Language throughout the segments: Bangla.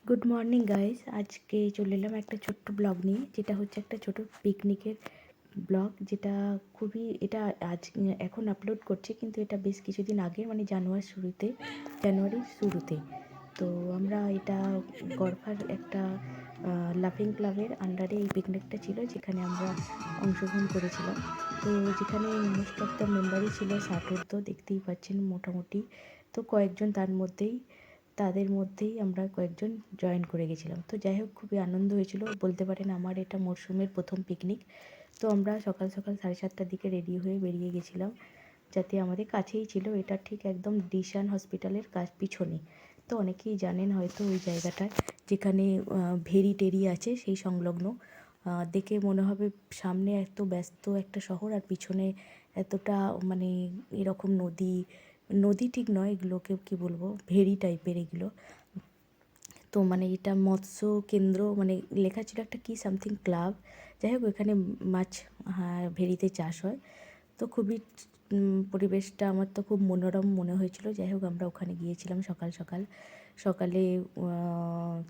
Good morning guys. আজকে চলে এলাম একটা ছোট্ট ব্লগ নিয়ে, যেটা হচ্ছে একটা ছোট পিকনিকের ব্লগ। যেটা খুবই এটা আজ এখন আপলোড করছি, কিন্তু এটা বেশ কিছুদিন আগে, মানে জানুয়ারির শুরুতে। তো আমরা এটা গড়ফার একটা লাফিং ক্লাবের আন্ডারে এই পিকনিকটা ছিল, যেখানে আমরা অংশগ্রহণ করেছিলাম। তো যেখানে মোস্ট অফ দ্য মেম্বারই ছিল 60, তো দেখতেই পাচ্ছেন মোটামুটি। তো তাদের মধ্যেই আমরা কয়েকজন জয়েন করে গেছিলাম। তো যাই হোক, খুবই আনন্দ হয়েছিল, বলতে পারেন আমার এটা মরশুমের প্রথম পিকনিক। তো আমরা সকাল সকাল 7:30টার দিকে রেডি হয়ে বেরিয়ে গেছিলাম, যাতে আমাদের কাছেই ছিল, এটা ঠিক একদম ডিশান হসপিটালের পিছনে। তো অনেকেই জানেন হয়তো ওই জায়গাটায়, যেখানে ভেরি টেরি আছে সেই সংলগ্ন। দেখে মনে হবে সামনে এত ব্যস্ত একটা শহর, আর পিছনে এতটা, মানে এরকম নদী। নদী ঠিক নয়, এগুলোকে কী বলবো, ভেরি টাইপের এগুলো। তো মানে এটা মৎস্য কেন্দ্র, মানে লেখা ছিল একটা কি সামথিং ক্লাব। যাই হোক, ওখানে মাছ, হ্যাঁ, ভেরিতে চাষ হয়। তো খুবই পরিবেশটা আমার তো খুব মনোরম মনে হয়েছিল। যাই হোক, আমরা ওখানে গিয়েছিলাম সকাল সকাল সকালে।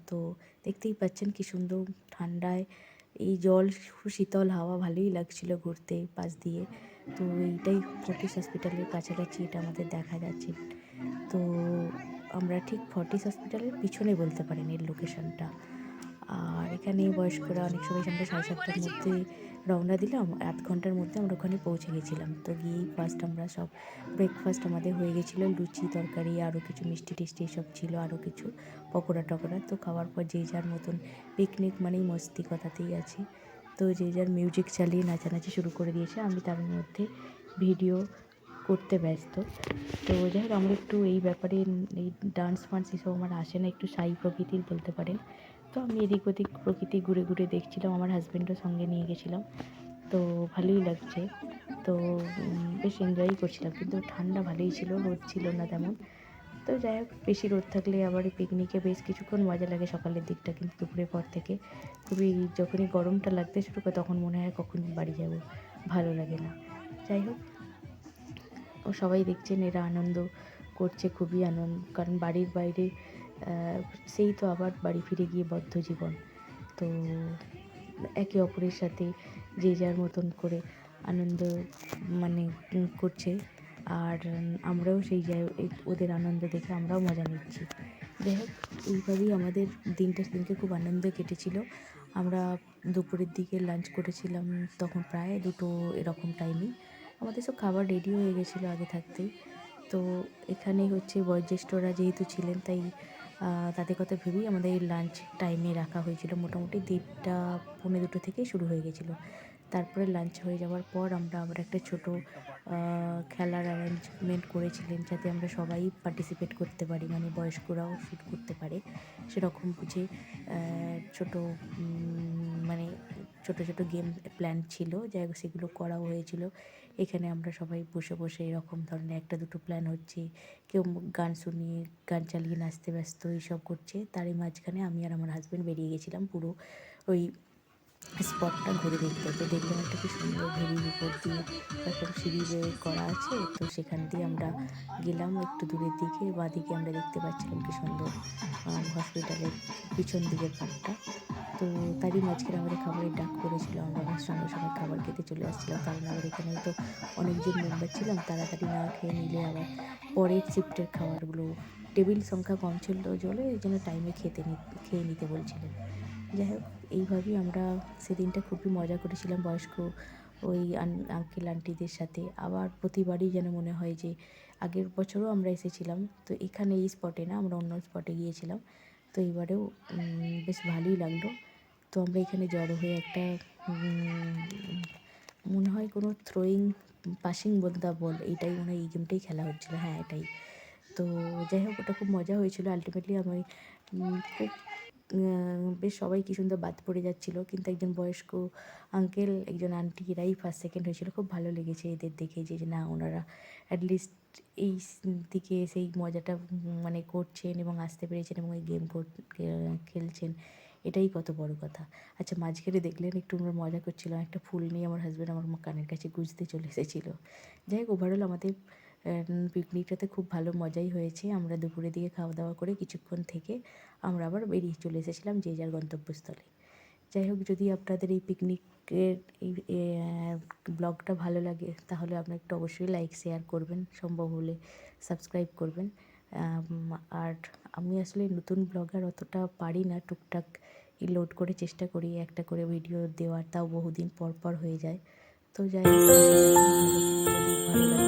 তো দেখতেই পাচ্ছেন কি সুন্দর ঠান্ডায় এই জল, শীতল হাওয়া, ভালোই লাগছিল ঘুরতে পাশ দিয়ে। তো এইটাই ফর্টিস হসপিটালের কাছাকাছি এটা আমাদের দেখা যাচ্ছে। তো আমরা ঠিক ফর্টিস হসপিটালের পিছনে বলতে পারেন এর লোকেশনটা। আর এখানে বয়স্করা অনেক সময়, আমরা 7:30টার মধ্যে রওনা দিলাম, 1/2 ঘন্টার মধ্যে আমরা ওখানে পৌঁছে গেছিলাম। তো গিয়েই ফার্স্ট আমরা সব ব্রেকফাস্ট আমাদের হয়ে গেছিলো, লুচি তরকারি, আরও কিছু মিষ্টি টিষ্টি এসব ছিল, আরও কিছু পকোড়া টকোড়া। তো খাওয়ার পর যে যার মতন, পিকনিক মানেই মস্তি, কথাতেই আছে। তো যে যার মিউজিক চালিয়ে নাচানাচি শুরু করে দিয়েছে, আমি তার মধ্যে ভিডিও করতে ব্যস্ত। তো যাই হোক, আমরা একটু এই ব্যাপারে, এই ডান্স ফান্স এসব আমার আসে না, একটু শাই প্রকৃতির বলতে পারেন। তো আমি এদিক ওদিক প্রকৃতি ঘুরে ঘুরে দেখছিলাম, আমার হাজব্যান্ডও সঙ্গে নিয়ে গেছিলাম। তো ভালোই লাগছে। তো বেশ এনজয়ই করছিলাম, কিন্তু ঠান্ডা ভালোই ছিল, রোদ ছিল না তেমন। তো যাই হোক, বেশি রোদ থাকলে আবার এই পিকনিকে বেশ কিছুক্ষণ মজা লাগে সকালের দিকটা, কিন্তু দুপুরের পর থেকে খুবই, যখনই গরমটা লাগতে শুরু করে তখন মনে হয় কখন বাড়ি যাব, ভালো লাগে না। যাই হোক, ও সবাই দেখছেন এরা আনন্দ করছে, খুবই আনন্দ, কারণ বাড়ির বাইরে সেই তো আবার বাড়ি ফিরে গিয়ে বদ্ধ জীবন। তো একে অপরের সাথে যে যার মতন করে আনন্দ, মানে করছে। আর আমরাও সেই ওদের আনন্দ দেখে আমরাও মজা নিচ্ছি। যাই হোক, এইভাবেই আমাদের দিনকে খুব আনন্দে কেটেছিল। আমরা দুপুরের দিকে লাঞ্চ করেছিলাম, তখন প্রায় 2টো এরকম টাইমে আমাদের সব খাবার রেডি হয়ে গেছিলো আগে থাকতেই। তো এখানেই হচ্ছে বয়োজ্যেষ্ঠরা যেহেতু ছিলেন, তাই তাদের কথা ভেবেই আমাদের এই লাঞ্চ টাইমে রাখা হয়েছিল। মোটামুটি 1:30 পৌনে 2টো থেকেই শুরু হয়ে গেছিলো। তারপরে লাঞ্চ হয়ে যাওয়ার পর আমরা আবার একটা ছোটো খেলার অ্যারেঞ্জমেন্ট করেছিলেন, যাতে আমরা সবাই পার্টিসিপেট করতে পারি, মানে বয়স্করাও শ্যুট করতে পারে সেরকম বুঝে। ছোটো মানে ছোটো ছোটো গেম প্ল্যান ছিল, যাই হোক সেগুলো করাও হয়েছিল। এখানে আমরা সবাই বসে বসে এরকম ধরনের 1-2টো প্ল্যান হচ্ছে, কেউ গান শুনিয়ে, গান চালিয়ে নাচতে ব্যস্ত, এইসব করছে। তারই মাঝখানে আমি আর আমার হাজব্যান্ড বেরিয়ে গেছিলাম পুরো ওই স্পটটা ঘুরে দেখতে। তো দেখলাম একটা কি সুন্দর ভেরির উপর দিয়ে এরকম সিঁড়ি বেয়ে করা আছে। তো সেখান দিয়ে আমরা গেলাম একটু দূরের দিকে, বাঁদিকে আমরা দেখতে পাচ্ছিলাম কি সুন্দর হসপিটালের পিছন দিকের পাটটা। তো তারই মাঝখানে আমাদের খাবারের ডাক পড়েছিল, আমরা আবার সঙ্গে সঙ্গে খাবার খেতে চলে আসছিলাম, কারণ আবার এখানে তো অনেকজন মেম্বার ছিলাম, তাড়াতাড়ি না খেয়ে নিলে আবার পরের শিফটের খাবারগুলো, টেবিল সংখ্যা কম ছিল জলে, এই জন্য টাইমে খেয়ে নিতে বলছিলেন। যাই হোক, এইভাবেই আমরা সেদিনটা খুবই মজা করেছিলাম বয়স্ক ওই আঙ্কেল আন্টিদের সাথে। আবার প্রতিবারই যেন মনে হয় যে আগের বছরও আমরা এসেছিলাম, তো এখানে এই স্পটে না, আমরা অন্য স্পটে গিয়েছিলাম। তো এবারেও বেশ ভালোই লাগলো। তো আমরা এখানে জড়ো হয়ে একটা মনে হয় কোনো থ্রোয়িং, পাসিং দ্য বল, এইটাই মনে হয়, এই গেমটাই খেলা হচ্ছিলো, হ্যাঁ এটাই। তো যাই হোক, ওটা খুব মজা হয়েছিল। আলটিমেটলি আমি খুব বেশ সবাই কী সুন্দর বাদ পড়ে যাচ্ছিলো, কিন্তু একজন বয়স্ক আঙ্কেল, একজন আন্টি, এরাই ফার্স্ট সেকেন্ড হয়েছিল। খুব ভালো লেগেছে এদের দেখে, যে না, ওনারা অ্যাটলিস্ট এই দিকে সেই মজাটা মানে করছেন এবং আসতে পেরেছেন এবং এই গেম খেলছেন, এটাই কত বড় কথা। আচ্ছা, মাঝখানে দেখলেন একটু আমরা মজা করছিলাম, একটা ফুল নিয়ে আমার হাজব্যান্ড আমার কানের কাছে গুঁজতে চলে এসেছিলো। যাই হোক, ওভারঅল আমাদের পিকনিকটাতে খুব ভালো মজাই হয়েছে। আমরা দুপুরের দিকে খাওয়া দাওয়া করে কিছুক্ষণ থেকে আমরা আবার বেরিয়ে চলে এসেছিলাম যে যার গন্তব্যস্থলে। যাই হোক, যদি আপনাদের এই পিকনিকের এই ব্লগটা ভালো লাগে তাহলে আপনারা একটু অবশ্যই লাইক শেয়ার করবেন, সম্ভব হলে সাবস্ক্রাইব করবেন। আর আমি আসলে নতুন ব্লগার, অতটা পারি না, টুকটাক লোড করে চেষ্টা করি একটা করে ভিডিও দেওয়ার, তাও বহুদিন পর পর হয়ে যায়। তো যাই হোক, পাশে থাকুন, যদি ভালো লাগে